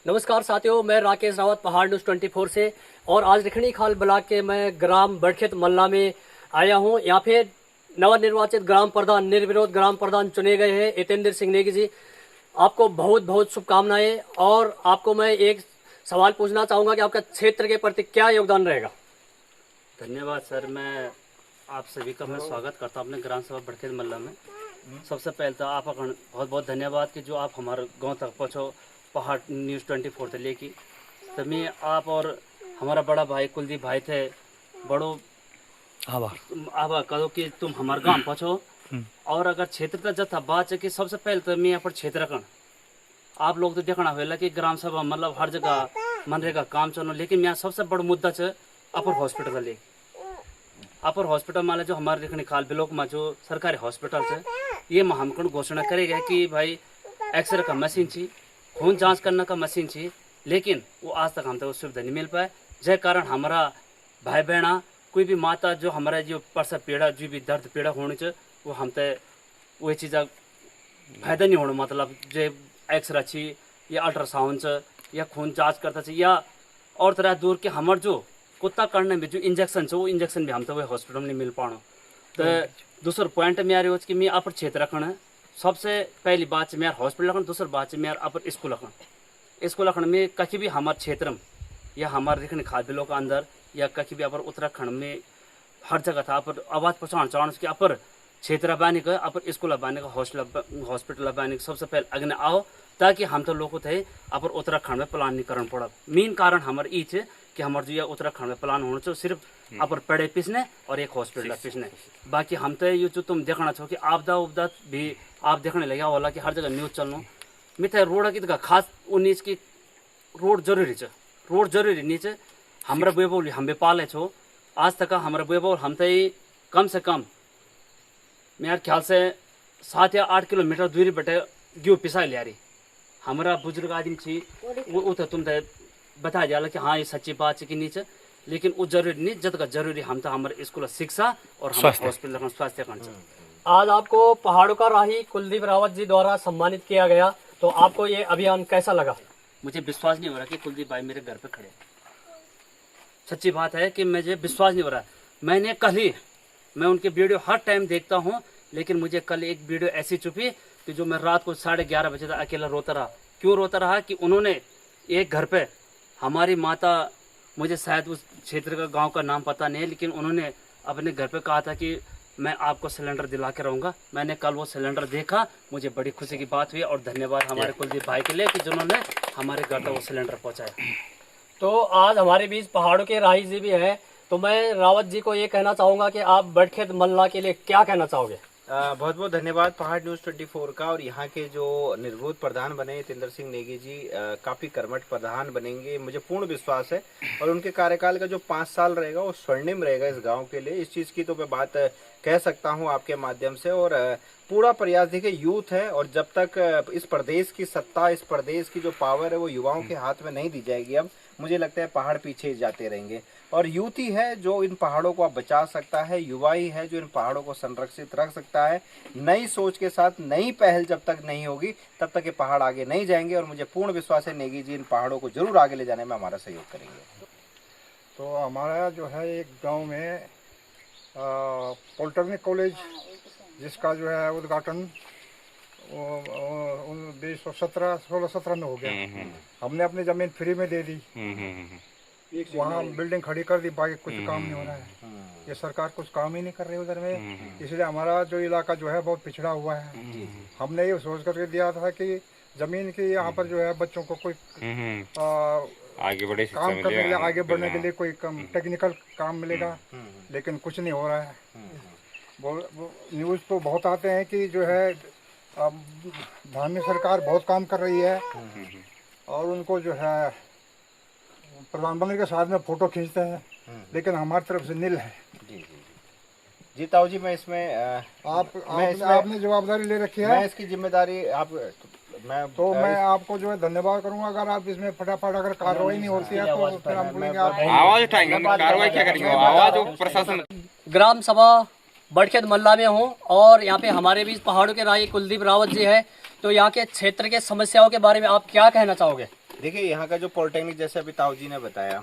नमस्कार साथियों, मैं राकेश रावत पहाड़ न्यूज़ 24 से। और आज रिखणी खाल ब्लॉक के मैं ग्राम बड़खेत मल्ला में आया हूं। यहाँ पे नवनिर्वाचित ग्राम प्रधान, निर्विरोध ग्राम प्रधान चुने गए हैं हितेंद्र सिंह नेगी जी। आपको बहुत बहुत शुभकामनाएं। और आपको मैं एक सवाल पूछना चाहूँगा कि आपका क्षेत्र के प्रति क्या योगदान रहेगा। धन्यवाद सर। मैं आप सभी का मैं स्वागत करता हूँ अपने ग्राम सभा बड़खेत मल्ला में। सबसे पहले तो आपका बहुत बहुत धन्यवाद कि जो आप हमारे गांव तक पहुँचो पहाड़ न्यूज़ 24 से लेके। तो मैं आप और हमारा बड़ा भाई कुलदीप भाई थे, बड़ो आभार करो कि तुम हमारे गांव पहुँचो। और अगर क्षेत्र का जथा बात है कि सबसे पहले तो मैं यहाँ पर क्षेत्र का आप लोग तो देखना होगा कि ग्राम सभा मतलब हर जगह मनरेगा काम चलो, लेकिन यहाँ सबसे बड़ा मुद्दा है अपर हॉस्पिटल ले। अपर हॉस्पिटल माले जो हमारे रिखणी खाल ब्लॉक में जो सरकारी हॉस्पिटल है, ये में हमको घोषणा करेगा कि भाई एक्सरे का मशीन छी, खून जांच करने का मशीन छी, लेकिन वो आज तक हम तक वो सुविधा नहीं मिल पाए। जय कारण हमारा भाई बहना कोई भी माता जो हमारा जो परसा पीड़ा जो भी दर्द पीड़ा होने चाहिए वो हम तक वही चीज़ फायदा नहीं होना। मतलब जो एक्सरे छी या अल्ट्रासाउंड या खून जांच करता चाहिए या और तरह दूर के हमारे जो कुत्ता करने में जो इंजेक्शन है वो इंजेक्शन भी हम तो वही हॉस्पिटल में नहीं मिल पाना। तो दूसरा पॉइंट मेरे हो कि मैं अपर क्षेत्र रखना सबसे पहली बात है मेरा हॉस्पिटल रखना, दूसरी बात है मेरा अपर स्कूल रखना में कहीं भी हमारे क्षेत्र में या हमारे रिखणी खाल ब्लॉक के अंदर या कहीं भी अपर उत्तराखंड में हर जगह था अपर आवाज़ पहुँचाना चाहना कि अपर क्षेत्र बाने का अपर स्कूल बाने का हॉस्पिटल बाने का सबसे पहले अग्नि आओ, ताकि हम तो लोग थे अपर उत्तराखंड में प्लान नहीं करना पड़ा। मेन कारण हमारे ये थे कि हमारे जो ये उत्तराखंड में प्लान होना चाहिए सिर्फ अपर पेड़े पिसने और एक हॉस्पिटल पिसने। बाकी हम तो ये जो तुम देखना चाहो कि आपदा उपदा भी आप देखने लगे होला कि हर जगह न्यूज़ चलना मिथे रोड की खास उन्नीस की रोड जरूरी है, रोड जरूरी नहीं है। हमारा बेबोल हम भी पाले छो आज तक हमारा बेबोल हम तो कम से कम मेरे ख्याल से 7 या 8 किलोमीटर दूरी बटे गेहूँ पिसा लिया रही। हमारा बुजुर्ग आदमी थी वो तो तुम बता दिया कि हाँ ये सच्ची बात है कि नीचे, लेकिन वो जरूरी नहीं जब तक जरूरी हम तो हमारे स्कूल शिक्षा और हमारे हॉस्पिटल स्वास्थ्य का। आज आपको पहाड़ों का राही कुलदीप रावत जी द्वारा सम्मानित किया गया, तो आपको ये अभियान कैसा लगा? मुझे विश्वास नहीं हो रहा कि कुलदीप भाई मेरे घर पे खड़े। सच्ची बात है कि मुझे विश्वास नहीं हो रहा। मैंने कल ही मैं उनके वीडियो हर टाइम देखता हूँ, लेकिन मुझे कल एक वीडियो ऐसी चुपी कि जो मैं रात को 11:30 बजे तक अकेला रोता रहा। क्यों रोता रहा कि उन्होंने एक घर पे हमारी माता, मुझे शायद उस क्षेत्र का गांव का नाम पता नहीं है, लेकिन उन्होंने अपने घर पे कहा था कि मैं आपको सिलेंडर दिला के रहूँगा। मैंने कल वो सिलेंडर देखा, मुझे बड़ी खुशी की बात हुई और धन्यवाद हमारे कुलदीप भाई के लिए कि जिन्होंने हमारे घर तक वो सिलेंडर पहुँचाया। तो आज हमारे बीच पहाड़ों के राही जी भी है, तो मैं रावत जी को ये कहना चाहूँगा कि आप बड़खेत मल्ला के लिए क्या कहना चाहोगे? बहुत बहुत धन्यवाद पहाड़ न्यूज़ 24 का। और यहाँ के जो निर्विरोध प्रधान बने हितेंद्र सिंह नेगी जी काफ़ी कर्मठ प्रधान बनेंगे, मुझे पूर्ण विश्वास है। और उनके कार्यकाल का जो 5 साल रहेगा वो स्वर्णिम रहेगा इस गांव के लिए। इस चीज़ की तो मैं बात कह सकता हूँ आपके माध्यम से। और पूरा प्रयास देखिए यूथ है, और जब तक इस प्रदेश की सत्ता, इस प्रदेश की जो पावर है वो युवाओं के हाथ में नहीं दी जाएगी, अब मुझे लगता है पहाड़ पीछे जाते रहेंगे। और यूथ ही है जो इन पहाड़ों को अब बचा सकता है, युवा ही है जो इन पहाड़ों को संरक्षित रख सकता है। नई सोच के साथ नई पहल जब तक नहीं होगी तब तक ये पहाड़ आगे नहीं जाएंगे। और मुझे पूर्ण विश्वास है नेगी जी इन पहाड़ों को जरूर आगे ले जाने में हमारा सहयोग करेंगे। तो हमारा जो है एक गांव में पॉलिटेक्निक कॉलेज जिसका जो है उद्घाटन 2016 में हो गया। हमने अपनी जमीन फ्री में दे दी, वहाँ बिल्डिंग खड़ी कर दी, बाकी कुछ काम नहीं हो रहा है। ये सरकार कुछ काम ही नहीं कर रही उधर में, इसलिए हमारा जो इलाका जो है बहुत पिछड़ा हुआ है। हमने ये सोच करके दिया था कि जमीन की यहाँ पर जो है बच्चों को कोई आगे बढ़े काम करने के लिए, आगे बढ़ने के लिए कोई टेक्निकल काम मिलेगा, लेकिन कुछ नहीं हो रहा है। न्यूज़ तो बहुत आते हैं कि जो है धार्मिक सरकार बहुत काम कर रही है, और उनको जो है प्रधानमंत्री के साथ में फोटो खींचते हैं, लेकिन हमारी तरफ से नील है। जी ताऊ जी, मैं इसमें आपने जवाबदारी ले रखी है, मैं इसकी जिम्मेदारी मैं आपको जो है धन्यवाद करूंगा। अगर आप इसमें फटाफट अगर कार्रवाई नहीं होती है तो फिर हम बोलेंगे आप आवाज उठाएंगे, कार्रवाई क्या करेंगे? आवाज प्रशासन। ग्राम सभा बड़खेत मल्ला में हूँ, और यहाँ पे हमारे बीच पहाड़ों के राही कुलदीप रावत जी है। तो यहाँ के क्षेत्र के समस्याओं के बारे में आप क्या कहना चाहोगे? देखिए यहाँ का जो पॉलिटेक्निक, जैसे अभी ताऊ जी ने बताया,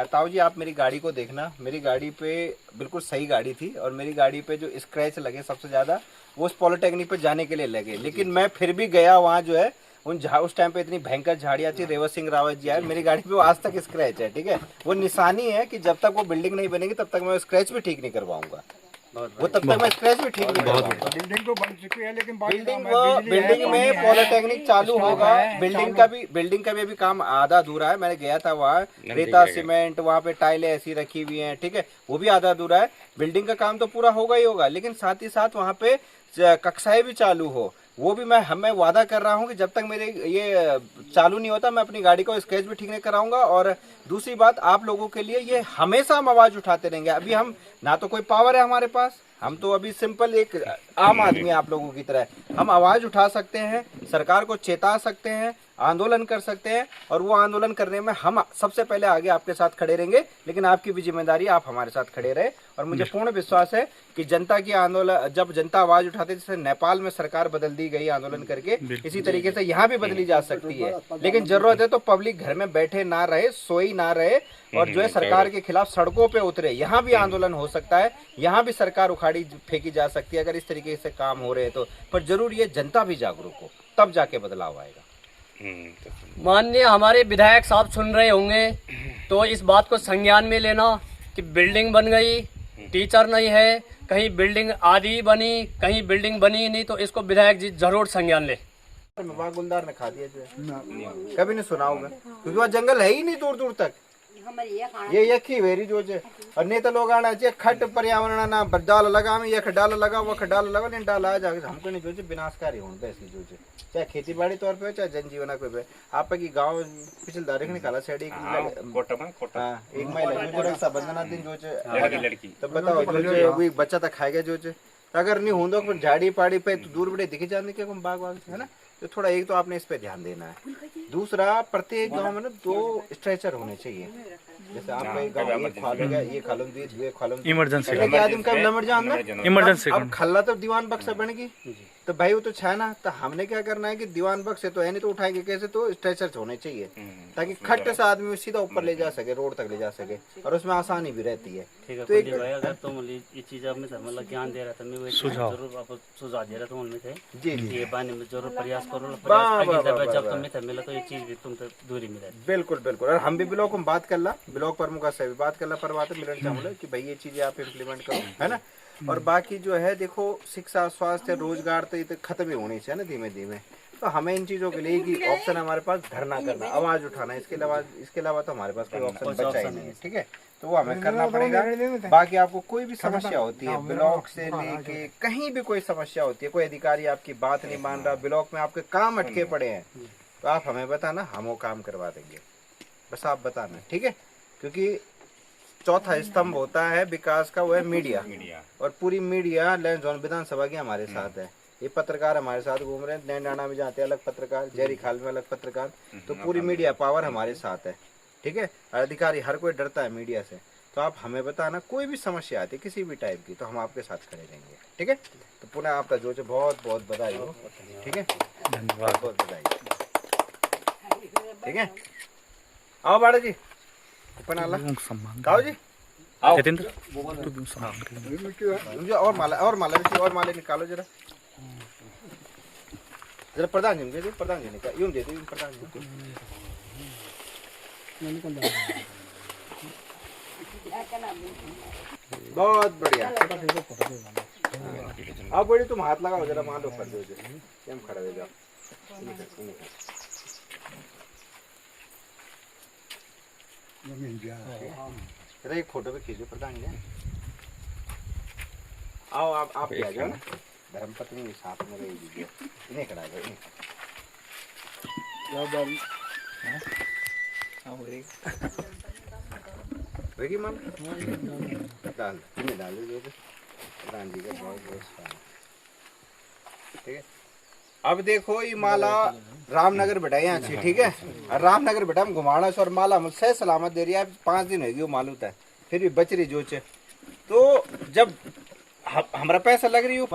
ताऊ जी आप मेरी गाड़ी को देखना, मेरी गाड़ी पे बिल्कुल सही गाड़ी थी और मेरी गाड़ी पे जो स्क्रैच लगे सबसे ज़्यादा वो उस पॉलिटेक्निक पे जाने के लिए लगे, लेकिन मैं फिर भी गया वहाँ जो है उस टाइम पे इतनी भयंकर झाड़ियाँ थी, रेवत सिंह रावत जी आए, मेरी गाड़ी पे वो आज तक स्क्रैच है। ठीक है, वो निशानी है कि जब तक वो बिल्डिंग नहीं बनेगी तब तक मैं स्क्रैच भी ठीक नहीं करवाऊंगा, वो तब तक मैं स्क्रैच भी ठीक नहीं करवाऊंगा। बिल्डिंग तो बन चुकी है लेकिन बाकी बिल्डिंग में पॉलिटेक्निक चालू होगा, बिल्डिंग का भी अभी काम आधा अधूरा है। मैंने गया था वहाँ, रेता सीमेंट वहाँ पे टाइलें ऐसी रखी हुई हैं, ठीक है, वो भी आधा अधूरा है। बिल्डिंग का काम तो पूरा होगा ही होगा, लेकिन साथ ही साथ वहाँ पे कक्षाएं भी चालू हो, वो भी मैं वादा कर रहा हूँ कि जब तक मेरे ये चालू नहीं होता मैं अपनी गाड़ी को स्क्रैच भी ठीक नहीं कराऊंगा। और दूसरी बात, आप लोगों के लिए ये हमेशा हम आवाज उठाते रहेंगे। अभी हम ना तो कोई पावर है हमारे पास, हम तो अभी सिंपल एक आम आदमी आप लोगों की तरह, हम आवाज उठा सकते हैं, सरकार को चेता सकते हैं, आंदोलन कर सकते हैं, और वो आंदोलन करने में हम सबसे पहले आगे आपके साथ खड़े रहेंगे। लेकिन आपकी भी जिम्मेदारी, आप हमारे साथ खड़े रहे। और मुझे पूर्ण विश्वास है कि जनता की आंदोलन, जब जनता आवाज उठाती है, जैसे नेपाल में सरकार बदल दी गई आंदोलन करके, इसी तरीके से यहाँ भी बदली जा सकती है। लेकिन जरूरत है तो पब्लिक घर में बैठे ना रहे, सोई ना रहे, और जो है सरकार के खिलाफ सड़कों पे उतरे। यहाँ भी आंदोलन हो सकता है, यहाँ भी सरकार उखाड़ी फेंकी जा सकती है अगर इस तरीके से काम हो रहे हैं तो। पर जरूर ये जनता भी जागरूक हो, तब जाके बदलाव आएगा। माननीय हमारे विधायक साहब सुन रहे होंगे तो इस बात को संज्ञान में लेना कि बिल्डिंग बन गई, टीचर नहीं है, कहीं बिल्डिंग आधी बनी, कहीं बिल्डिंग बनी नहीं, तो इसको विधायक जी जरूर संज्ञान ले। गुलदार ने खा दिया जो है, कभी नहीं सुना होगा, क्योंकि वहाँ जंगल है ही नहीं दूर दूर तक। ये यखी वेरी जो है, और नेता लोग आना चाहिए खट पर्यावरण ना डाल लगा में, यख डाल लगा वख डाल लगा, नहीं डाल आ जाके हमको नहीं जो विनाशकारी हो बेसी जो है, चाहे खेती बाड़ी तौर पे चाहे जनजीवन पे। आप की गाँव पिछले दारे निकाला साइड एक महिला जो रक्षाबंधन दिन जो लड़की, तो बताओ जो वही बच्चा तक खाएगा जो अगर नहीं हों तो झाड़ी पाड़ी पे तो दूर बड़े दिखे जाने के बाग वाग है ना। तो थोड़ा एक तो आपने इस पे ध्यान देना है। दूसरा, प्रत्येक गांव में ना 2 स्ट्रेचर होने चाहिए। जैसे आपका एक गांव ये खालम ये खालम इमरजेंसी आदमी कब नमर जान ना इमरजेंसी, अब खल्ला तो दीवान बक्सा बन गई, तो भाई वो तो छा ना, तो हमने क्या करना है कि दीवान बक्स से तो है नहीं, तो उठाएंगे कैसे, तो स्ट्रेचर होने चाहिए ताकि खट्ट से आदमी सीधा ऊपर ले जा सके, रोड तक ले जा सके, और उसमें आसानी भी रहती है। ठीक है, तो एक भाई अगर तुम ये चीज आप में मतलब ज्ञान दे रहा था, मैं वो जरूर आप सुझाव दे रहा था उनमें थे जी जी, ये बाने में जरूर प्रयास करो, जब तुम्हें था मिला तो ये चीज भी तुम तक दूरी में रहती। बिल्कुल बिल्कुल, और हम भी ब्लॉक में बात कर ला, ब्लॉक प्रमुख से भी बात कर ला, पर बात मिलना चाहूंगा कि भाई ये चीजें आप इम्प्लीमेंट करो, है ना। और बाकी जो है देखो, शिक्षा, स्वास्थ्य, रोजगार तो ये तो खत्म ही होनी चाहिए ना धीमे धीमे। तो हमें इन चीजों के लिए कि ऑप्शन हमारे पास धरना करना, आवाज उठाना, इसके अलावा तो हमारे पास कोई ऑप्शन बचा ही नहीं है। ठीक है, तो वो हमें करना पड़ेगा। बाकी आपको कोई भी समस्या होती है, ब्लॉक से लेके कहीं भी कोई समस्या होती है, कोई अधिकारी आपकी बात नहीं मान रहा, ब्लॉक में आपके काम अटके पड़े हैं, तो आप हमें बताना, हम वो काम करवा देंगे। बस आप बताना, ठीक है। क्योंकि चौथा स्तंभ होता है विकास का, वो है मीडिया, और पूरी मीडिया लैंड जोन विधानसभा की हमारे साथ है। ये पत्रकार हमारे साथ घूम रहे हैं, नैनाना में जाते हैं अलग पत्रकार, जहरी खाल में अलग पत्रकार, तो पूरी मीडिया पावर हमारे साथ है। ठीक है, अधिकारी हर कोई डरता है मीडिया से। तो आप हमें बताना, कोई भी समस्या आती है किसी भी टाइप की, तो हम आपके साथ खड़े रहेंगे। ठीक है, तो पुनः आपका जो बहुत बहुत बधाई हो। ठीक है, धन्यवाद, बहुत बधाई। ठीक है, आओ बाड़ा जी, जी आओ, और माला निकालो जरा प्रधान जी, प्रधान जी निकाल, यूं दे दो प्रधान जी। बहुत बढ़िया, अब बड़ी तुम हाथ लगाओ जरा, मान लो कर दो, खड़ा हो जाओ। एक फोटो भी खींचो प्रधान जी, आओ आप भी आ जाओ ना, धर्मपत्नी साथ में रहेगी, इन्हें खड़ा करो, मन डाल दीजिए प्रधान जी का बहुत बहुत स्वागत। ठीक है, अब देखो ये माला रामनगर बेटा यहाँ से, ठीक है, रामनगर बेटा हम घुमाना और माला मुझसे सलामत दे रही है। 5 दिन होगी वो मालूम है, फिर भी बच रही जो चे। तो जब हमारा पैसा लग रही हो,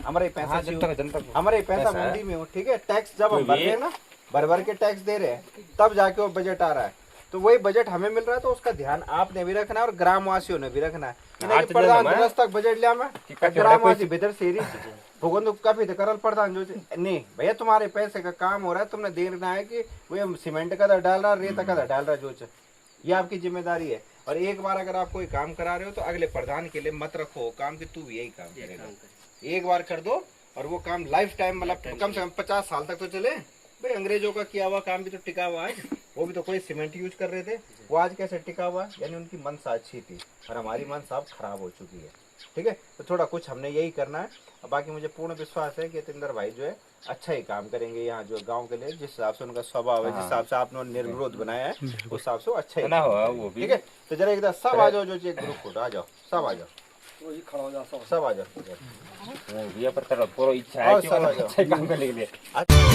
हमारे पैसा मंडी में हो, ठीक है, टैक्स जब हम भर रहे हैं ना, भर भर के टैक्स दे रहे हैं, तब जाके वो बजट आ रहा है। तो वही बजट हमें मिल रहा है, तो उसका ध्यान आपने भी रखना है और ग्रामवासियों ने भी रखना है। नहीं कि प्रधान दिवस तक बजट लिया मैं ग्रामवासी भीतर से ही भगवान तो काफी करल प्रधान जो नहीं भैया तुम्हारे पैसे का काम हो रहा है, तुमने देखना है कि वो सीमेंट का दर डाल रहा है, रेत का दर डाल रहा है, जो ये आपकी जिम्मेदारी है। और एक बार अगर आप कोई काम करा रहे हो तो अगले प्रधान के लिए मत रखो काम कि तू भी यही काम करेगा। एक बार कर दो और वो काम लाइफ टाइम मतलब कम से कम 50 साल तक तो चले। भाई अंग्रेजों का किया हुआ काम भी तो टिका हुआ है, वो भी तो कोई सीमेंट यूज कर रहे थे, वो आज कैसे टिका हुआ है? यानी उनकी मनसा अच्छी थी और हमारी मनसा अब खराब हो चुकी है। ठीक है, तो थोड़ा कुछ हमने यही करना है। बाकी मुझे पूर्ण विश्वास है कि यतीन्द्र भाई जो है अच्छा ही काम करेंगे यहाँ जो गांव के लिए, जिस हिसाब से उनका स्वभाव है, जिस हिसाब से आपने निर्विरोध बनाया है, उस हिसाब से वो अच्छा ही वो भी ठीक है। तो जरा एकदम सब आ जाओ, जो ग्रुप फोटो आ जाओ, सब आ जाओ, सब आ जाओ, वो भी पर पूरा इच्छा आओ, है कि सब आ वो जाओ। अच्छा काम करने के लिए। अच्छा